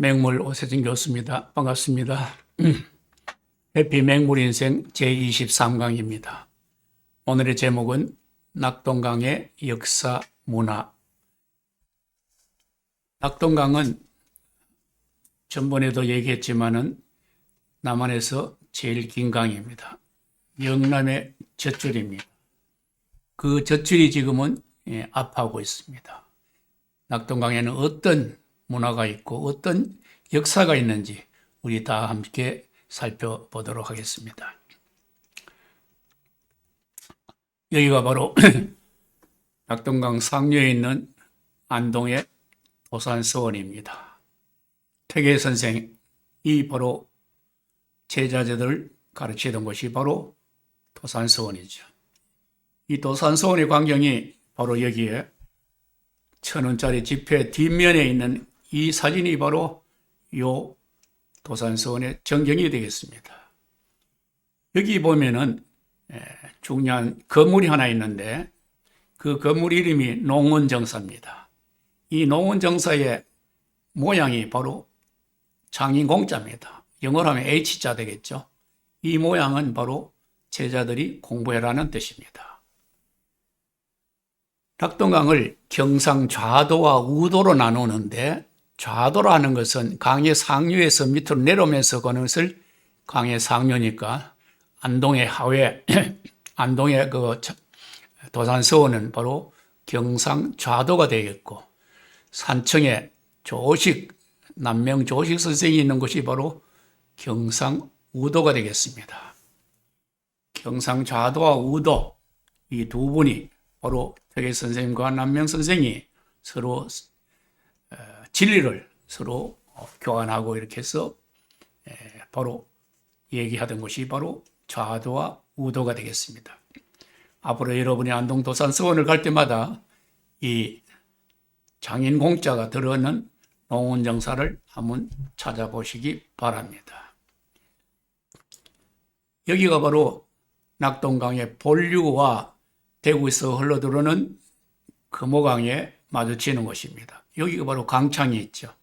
맹물 오세진 교수입니다. 반갑습니다. 해피 맹물인생 제23강입니다. 오늘의 제목은 낙동강의 역사 문화. 낙동강은 전번에도 얘기했지만은 남한에서 제일 긴 강입니다. 영남의 젖줄입니다. 그 젖줄이 지금은 아파하고 있습니다. 낙동강에는 어떤 문화가 있고 어떤 역사가 있는지 우리 다 함께 살펴보도록 하겠습니다. 여기가 바로 낙동강 상류에 있는 안동의 도산서원입니다. 퇴계 선생이 바로 제자들을 가르치던 곳이 바로 도산서원이죠. 이 도산서원의 광경이 바로 여기에 1,000원짜리 지폐 뒷면에 있는 이 사진이 바로 요 도산서원의 전경이 되겠습니다. 여기 보면은 중요한 건물이 하나 있는데 그 건물 이름이 농원정사입니다. 이 농원정사의 모양이 바로 장인공자입니다. 영어로 하면 H자 되겠죠. 이 모양은 바로 제자들이 공부해라는 뜻입니다. 낙동강을 경상좌도와 우도로 나누는데 좌도로 하는 것은 강의 상류에서 밑으로 내려오면서 가는 것을 강의 상류니까 안동의 하회, 안동의 그 도산서원은 바로 경상좌도가 되겠고 산청에 남명 조식 선생이 있는 곳이 바로 경상우도가 되겠습니다. 경상좌도와 우도 이 두 분이 바로 퇴계 선생님과 남명 선생이 서로 진리를 서로 교환하고 이렇게 해서 바로 얘기하던 것이 바로 좌도와 우도가 되겠습니다. 앞으로 여러분이 안동 도산서원을 갈 때마다 이 장인공자가 들어있는 농원정사를 한번 찾아보시기 바랍니다. 여기가 바로 낙동강의 본류와 대구에서 흘러들어오는 금호강에 마주치는 곳입니다. 여기가 바로 강창이 있죠.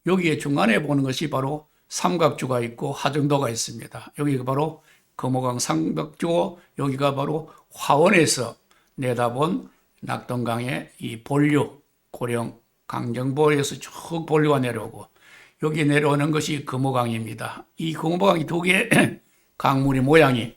여기에 중간에 보는 것이 바로 삼각주가 있고 하정도가 있습니다. 여기가 바로 금호강 삼각주고 여기가 바로 화원에서 내다본 낙동강의 이 본류, 고령 강정보에서 쭉 본류가 내려오고 여기 내려오는 것이 금호강입니다. 이 금호강이 두 개의 강물의 모양이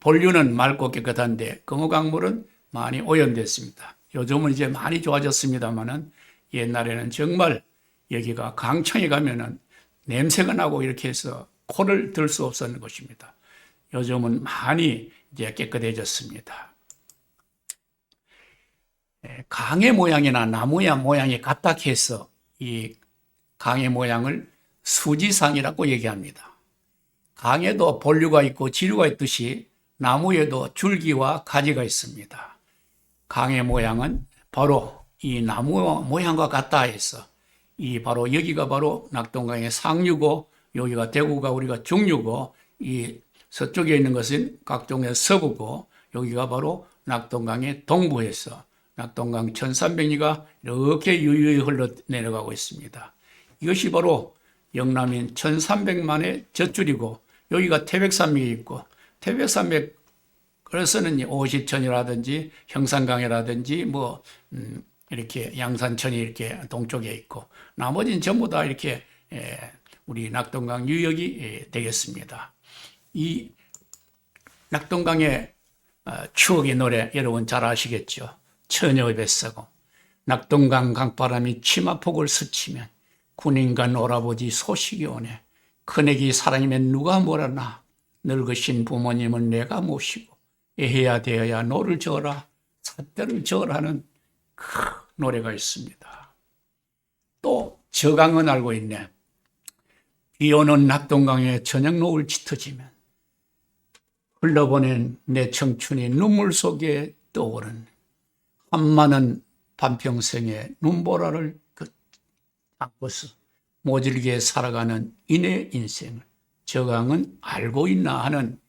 본류는 맑고 깨끗한데 금호강물은 많이 오염됐습니다. 요즘은 이제 많이 좋아졌습니다만은 옛날에는 정말 여기가 강창에 가면은 냄새가 나고 이렇게 해서 코를 들 수 없었는 것입니다. 요즘은 많이 이제 깨끗해졌습니다. 강의 모양이나 나무의 모양이 같다 해서 이 강의 모양을 수지상이라고 얘기합니다. 강에도 본류가 있고 지류가 있듯이 나무에도 줄기와 가지가 있습니다. 강의 모양은 바로 이 나무 모양과 같다 해서 이 바로 여기가 바로 낙동강의 상류고 여기가 대구가 우리가 중류고 이 서쪽에 있는 것은 각종의 서부고 여기가 바로 낙동강의 동부에서 낙동강 1300리가 이렇게 유유히 흘러 내려가고 있습니다. 이것이 바로 영남인 1300만의 젖줄이고 여기가 태백산맥이 있고 태백산맥 그래서는 오십천이라든지 형산강이라든지 이렇게 양산천이 이렇게 동쪽에 있고 나머지는 전부 다 이렇게 우리 낙동강 유역이 되겠습니다. 이 낙동강의 추억의 노래 여러분 잘 아시겠죠? 처녀의 뱃사공 낙동강 강바람이 치마폭을 스치면 군인간 오라버지 소식이 오네. 큰애기 사랑이면 누가 뭐라나 늙으신 부모님은 내가 모시고 애해야 되어야 노를 저어라 삿대를 저어라는 그 노래가 있습니다. 또 저강은 알고 있네. 비오는 낙동강에 저녁 노을 짙어지면 흘러보낸 내 청춘이 눈물 속에 떠오른 한많은 반평생의 눈보라를 안고서 모질게 살아가는 이내 인생을 저강은 알고 있나 하는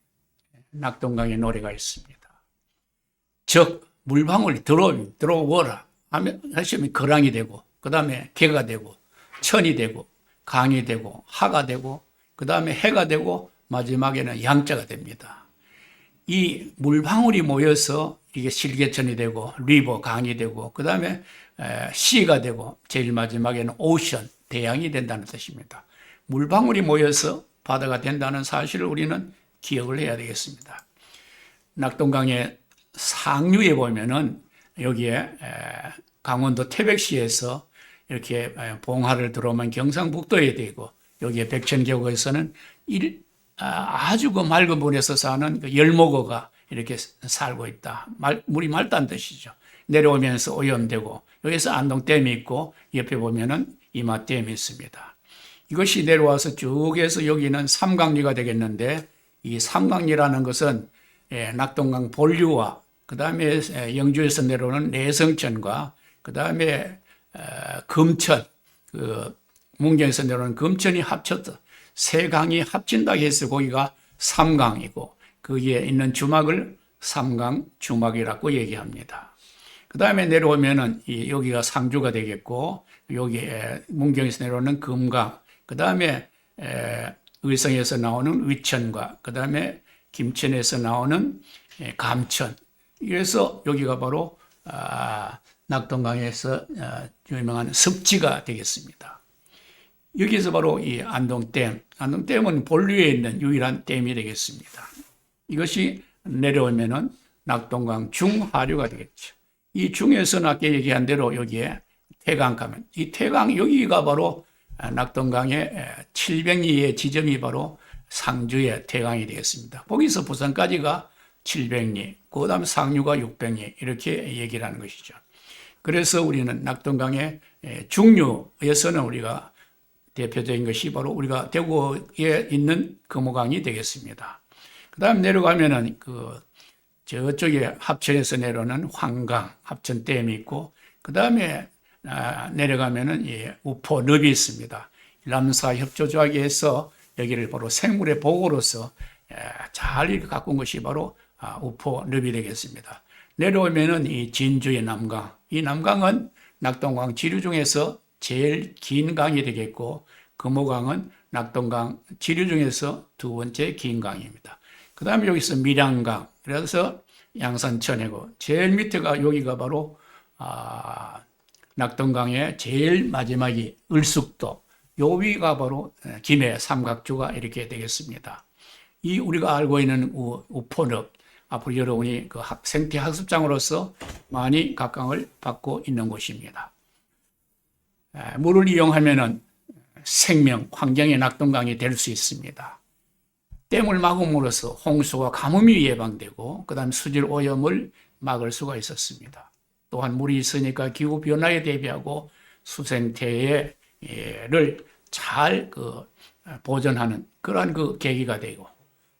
낙동강의 노래가 있습니다. 즉 물방울이 들어오라 하시면 거랑이 되고 그 다음에 개가 되고 천이 되고 강이 되고 하가 되고 그 다음에 해가 되고 마지막에는 양자가 됩니다. 이 물방울이 모여서 이게 실개천이 되고 리버 강이 되고 그 다음에 시가 되고 제일 마지막에는 오션 대양이 된다는 뜻입니다. 물방울이 모여서 바다가 된다는 사실을 우리는 기억을 해야 되겠습니다. 낙동강의 상류에 보면은 여기에 강원도 태백시에서 이렇게 봉화를 들어오면 경상북도에 되고 여기에 백천계곡에서는 아주 그 맑은 물에서 사는 그 열목어가 이렇게 살고 있다. 물이 맑다는 뜻이죠. 내려오면서 오염되고 여기서 안동댐이 있고 옆에 보면은 이마댐이 있습니다. 이것이 내려와서 쭉 해서 여기는 삼강리가 되겠는데 이 삼강리라는 것은 낙동강 본류와 그 다음에 영주에서 내려오는 내성천과 그 다음에 금천, 문경에서 내려오는 금천이 합쳤다. 세 강이 합친다고 해서 거기가 삼강이고 거기에 있는 주막을 삼강 주막이라고 얘기합니다. 그 다음에 내려오면은 여기가 상주가 되겠고 여기에 문경에서 내려오는 금강, 그 다음에 의성에서 나오는 위천과 그 다음에 김천에서 나오는 감천. 그래서 여기가 바로 낙동강에서 유명한 습지가 되겠습니다. 여기서 바로 이 안동댐, 안동댐은 본류에 있는 유일한 댐이 되겠습니다. 이것이 내려오면은 낙동강 중하류가 되겠죠. 이 중에서는 아까 얘기한 대로 여기에 태강 가면, 이 태강 여기가 바로 낙동강의 700리의 지점이 바로 상주의 태강이 되겠습니다. 거기서 부산까지가 700리, 그 다음 상류가 600리 이렇게 얘기를 하는 것이죠. 그래서 우리는 낙동강의 중류에서는 우리가 대표적인 것이 바로 우리가 대구에 있는 금호강이 되겠습니다. 그 다음 내려가면은 저쪽에 합천에서 내려오는 황강, 합천댐이 있고, 그 다음에 내려가면은 우포늪이 있습니다. 남사협조조약에서 여기를 바로 생물의 보고로서 잘 가꾼 것이 바로 우포늪이 되겠습니다. 내려오면은 이 진주의 남강, 이 남강은 낙동강 지류 중에서 제일 긴 강이 되겠고 금호강은 낙동강 지류 중에서 두 번째 긴 강입니다. 그 다음에 여기서 밀양강, 그래서 양산천이고 제일 밑에가 여기가 바로 낙동강의 제일 마지막이 을숙도, 요 위가 바로 김해 삼각주가 이렇게 되겠습니다. 이 우리가 알고 있는 우포늪, 앞으로 여러분이 그 생태 학습장으로서 많이 각광을 받고 있는 곳입니다. 물을 이용하면은 생명, 환경의 낙동강이 될 수 있습니다. 댐을 막음으로써 홍수와 가뭄이 예방되고 그 다음 수질 오염을 막을 수가 있었습니다. 또한 물이 있으니까 기후 변화에 대비하고 수생태를 잘 보존하는 그러한 계기가 되고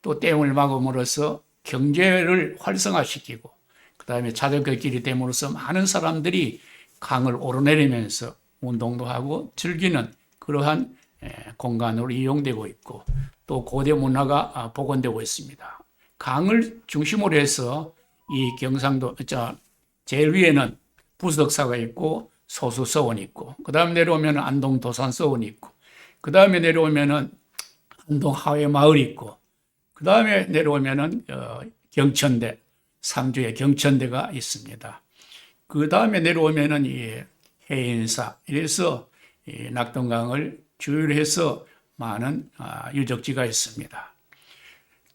또 댐을 막음으로써 경제를 활성화시키고 그 다음에 자전거길이 됨으로써 많은 사람들이 강을 오르내리면서 운동도 하고 즐기는 그러한 공간으로 이용되고 있고 또 고대 문화가 복원되고 있습니다. 강을 중심으로 해서 이 경상도 제일 위에는 부석사가 있고 소수서원이 있고 그 다음에 내려오면 안동 도산서원이 있고 그 다음에 내려오면 안동 하회마을이 있고 그 다음에 내려오면 경천대, 상주에 경천대가 있습니다. 그 다음에 내려오면 이 해인사, 이래서 이 낙동강을 주유를 해서 많은 유적지가 있습니다.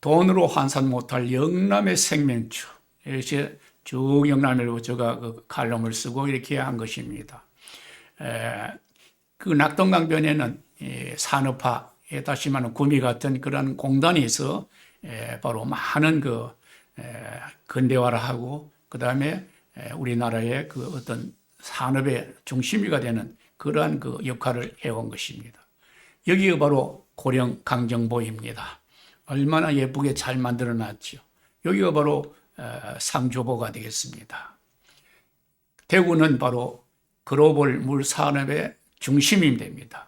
돈으로 환산 못할 영남의 생명주, 이렇게 쭉 영남을 제가 칼럼을 쓰고 이렇게 한 것입니다. 그 낙동강변에는 산업화에 다시 말하면 구미 같은 그런 공단이 있어 바로 많은 근대화를 하고 그 다음에 우리나라의 어떤 산업의 중심이가 되는 그러한 역할을 해온 것입니다. 여기가 바로 고령 강정보입니다. 얼마나 예쁘게 잘 만들어 놨죠. 여기가 바로 상주보가 되겠습니다. 대구는 바로 글로벌 물 산업의 중심이 됩니다.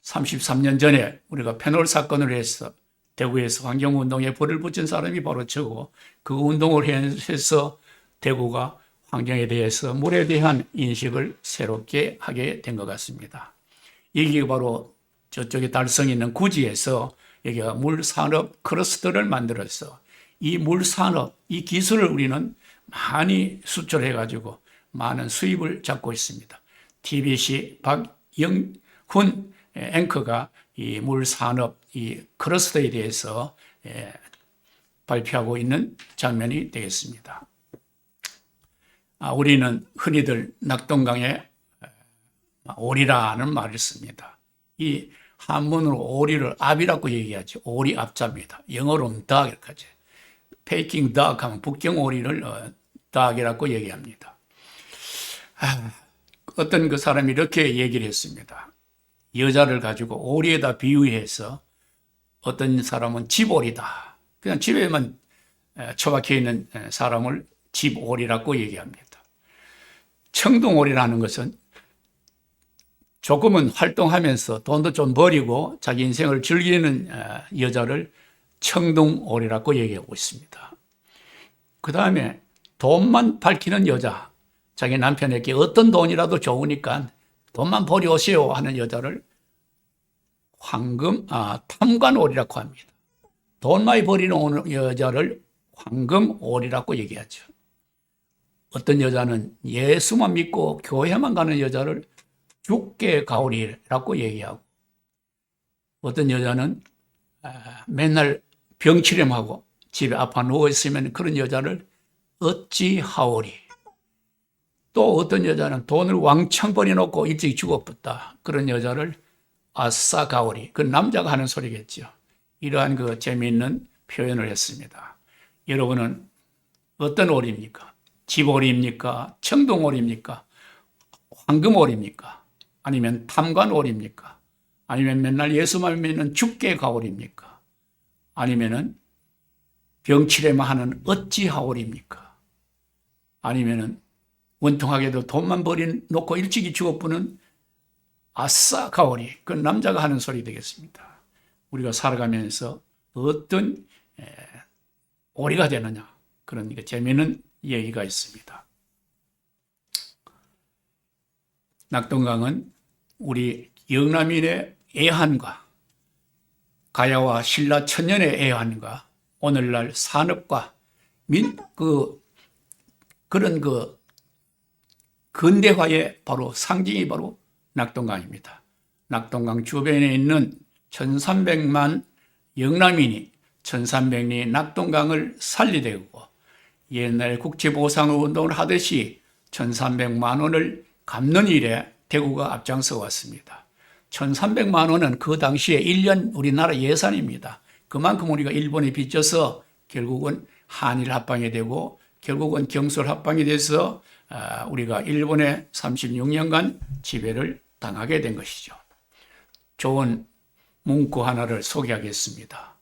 33년 전에 우리가 페놀 사건을 해서 대구에서 환경운동에 불을 붙인 사람이 바로 저고 그 운동을 해서 대구가 환경에 대해서 물에 대한 인식을 새롭게 하게 된 것 같습니다. 여기가 바로 저쪽에 달성이 있는 구지에서 여기가 물산업 클러스터를 만들어서 이 물산업, 이 기술을 우리는 많이 수출해 가지고 많은 수입을 잡고 있습니다. TBC 박영훈 앵커가 이 물산업, 이 클러스터에 대해서 발표하고 있는 장면이 되겠습니다. 우리는 흔히들 낙동강에 오리라는 말을 씁니다. 이 한문으로 오리를 압이라고 얘기하죠. 오리 압자입니다. 영어로는 닭 이렇게 하죠. 페이킹 닭 하면 북경 오리를 닭이라고 얘기합니다. 어떤 그 사람이 이렇게 얘기를 했습니다. 여자를 가지고 오리에다 비유해서 어떤 사람은 집오리다. 그냥 집에만 처박혀 있는 사람을 집오리라고 얘기합니다. 청둥오리라는 것은 조금은 활동하면서 돈도 좀 버리고 자기 인생을 즐기는 여자를 청둥오리라고 얘기하고 있습니다. 그 다음에 돈만 밝히는 여자, 자기 남편에게 어떤 돈이라도 좋으니까 돈만 버려오세요 하는 여자를 탐관오리라고 합니다. 돈 많이 버리는 여자를 황금오리라고 얘기하죠. 어떤 여자는 예수만 믿고 교회만 가는 여자를 죽게가오리라고 얘기하고, 어떤 여자는 맨날 병치рем하고 집에 아파 누워있으면 그런 여자를 어찌하오리, 또 어떤 여자는 돈을 왕창 버려놓고 일찍 죽어버렸다, 그런 여자를 아싸가오리, 그 남자가 하는 소리겠죠. 이러한 그 재미있는 표현을 했습니다. 여러분은 어떤 오리입니까? 집오리입니까? 청둥오리입니까? 황금오리입니까? 아니면 탐관오리입니까? 아니면 맨날 예수만 믿는 죽게가오리입니까? 아니면은 병치레만 하는 어찌하오리입니까? 아니면은 원통하게도 돈만 버려놓고 일찍이 죽어보는 아싸가오리, 그 남자가 하는 소리 되겠습니다. 우리가 살아가면서 어떤 오리가 되느냐, 그런 재미있는 얘기가 있습니다. 낙동강은 우리 영남인의 애환과 가야와 신라 천년의 애환과 오늘날 산업과 그런 근대화의 바로 상징이 바로 낙동강입니다. 낙동강 주변에 있는 1300만 영남인이 1300리 낙동강을 살리되고 옛날 국지보상운동을 하듯이 1300만 원을 갚는 일에 대구가 앞장서 왔습니다. 1300만 원은 그 당시에 1년 우리나라 예산입니다. 그만큼 우리가 일본에 빚져서 결국은 한일 합방이 되고 결국은 경솔 합방이 돼서 우리가 일본에 36년간 지배를 당하게 된 것이죠. 좋은 문구 하나를 소개하겠습니다.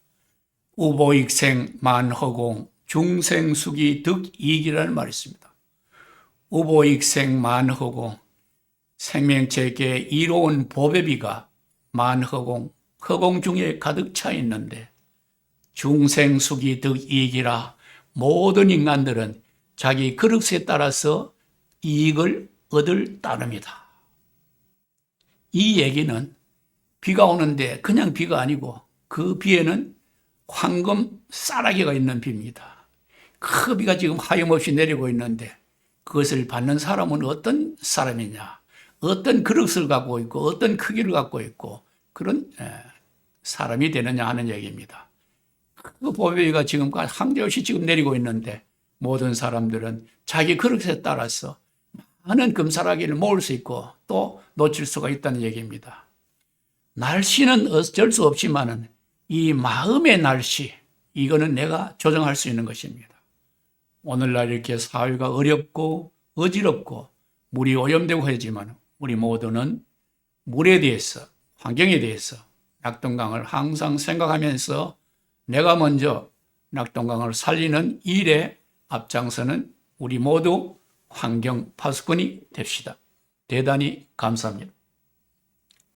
우보익생 만허공 중생수기 득이익이라는 말이 있습니다. 우보익생 만허공, 생명체계 이로운 보배비가 만허공, 허공 중에 가득 차 있는데 중생수기 득이익이라 모든 인간들은 자기 그릇에 따라서 이익을 얻을 따릅니다. 이 얘기는 비가 오는데 그냥 비가 아니고 그 비에는 황금 쌀아기가 있는 비입니다. 그 비가 지금 하염없이 내리고 있는데 그것을 받는 사람은 어떤 사람이냐, 어떤 그릇을 갖고 있고 어떤 크기를 갖고 있고 그런 사람이 되느냐 하는 얘기입니다. 그 보배비가 지금 한결없이 지금 내리고 있는데 모든 사람들은 자기 그릇에 따라서 많은 금사라기를 모을 수 있고 또 놓칠 수가 있다는 얘기입니다. 날씨는 어쩔 수 없지만은 이 마음의 날씨, 이거는 내가 조정할 수 있는 것입니다. 오늘날 이렇게 사회가 어렵고 어지럽고 물이 오염되고 하지만 우리 모두는 물에 대해서, 환경에 대해서 낙동강을 항상 생각하면서 내가 먼저 낙동강을 살리는 일에 앞장서는 우리 모두 환경 파수꾼이 됩시다. 대단히 감사합니다.